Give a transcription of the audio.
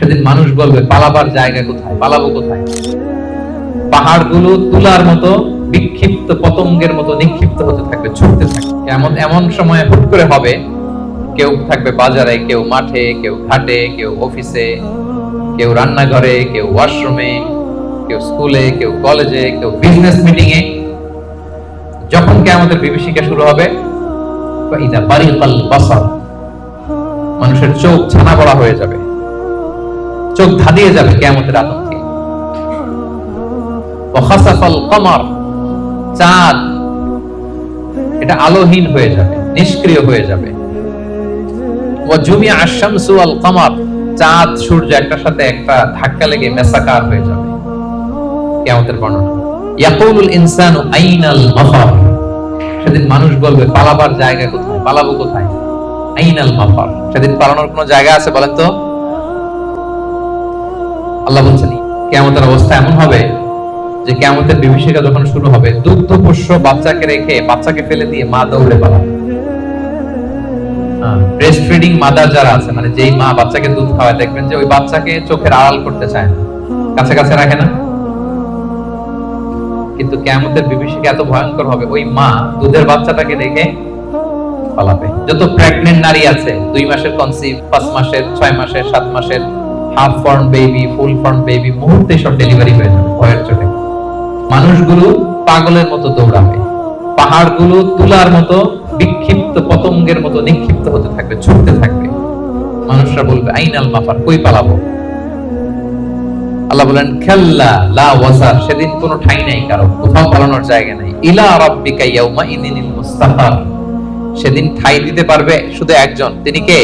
সেদিন মানুষ বলবে পালাবার জায়গা কোথায়, পালাবো কোথায়? পাহাড়গুলো তুলার মতো বিক্ষিপ্ত পতঙ্গের মতো নিক্ষিপ্ত হতে থাকবে, ছুটতে থাকবে। এমন এমন সময় হুট করে হবে, কেউ থাকবে বাজারে, কেউ মাঠে, কেউ ঘাটে, কেউ অফিসে, কেউ রান্নাঘরে, কেউ ওয়াশরুমে, কেউ স্কুলে, কেউ কলেজে, কেউ বিজনেস মিটিং এ। যখন কিয়ামতের বিভীষিকা শুরু হবে, ফাইদা বারিকাল বাসার, মানুষের চোখ ছানা বড়া হয়ে যাবে, চোখ ধাঁধিয়ে যাবে কিয়ামতের আতঙ্কে। ওয়া খাসাফাল কমার, চাঁদ এটা আলোহীন হয়ে যাবে, নিষ্ক্রিয় হয়ে যাবে। ওয়া জুমিআ আশ-শামসু ওয়াল কমার, চাঁদ সূর্য একটার সাথে একটা ধাক্কা লেগে মেসাকার হয়ে যাবে। কিয়ামতের বর্ণনা। ইয়াকুলুল ইনসানু আইনাল মাফার, সেদিন মানুষ বলবে পালাবার জায়গা কোথায়, পালাবো কোথায়? আইনাল মাফার, সেদিন পালানোর কোনো জায়গা আছে বলেন তো? আল্লাহ বলছেন কিয়ামতের অবস্থা এমন হবে যে কিয়ামতের বিভীষিকা যখন শুরু হবে, দুগ্ধপোষ্য বাচ্চাকে রেখে, বাচ্চাকে ফেলে দিয়ে মা দৌড়ে পালাবে। ব্রেস্ট ফিডিং মাদার যারা আছে, মানে যেই মা বাচ্চাকে দুধ খাওয়ায়, দেখবেন যে ওই বাচ্চাকে চোখের আড়াল করতে চায় না, কাছে কাছে রাখে না। কিন্তু কিয়ামতের বিভীষিকা এত ভয়ঙ্কর হবে, ওই মা দুধের বাচ্চাটাকে রেখে পালাবে। যত প্রেগন্যান্ট নারী আছে, 2 মাসের কনসিভ, 5 মাসের, 6 মাসের, 7 মাসের, half form baby, full form baby, মুহূর্তে সব ডেলিভারি হয়ে যাবে ভয়ের চোটে। মানুষগুলো পাগলের মতো দৌড়াবে, পাহাড়গুলো তুলার মতো বিক্ষিপ্ত পতঙ্গের মতো নিক্ষিপ্ত হতে থাকবে, ছুটতে থাকবে। মানুষরা বলবে আইনাল মাফার, কই পালাবো? আল্লাহ বলেন খাল্লা লা ওয়াজার, সেদিন কোনো ঠাঁই নাই কারো, কোথাও পালানোর জায়গা নাই। ইলা রাব্বিকা ইয়াউমা ইযিনিল মুস্তাকার, সেদিন ঠাঁই দিতে পারবে শুধু একজন, তিনি কে?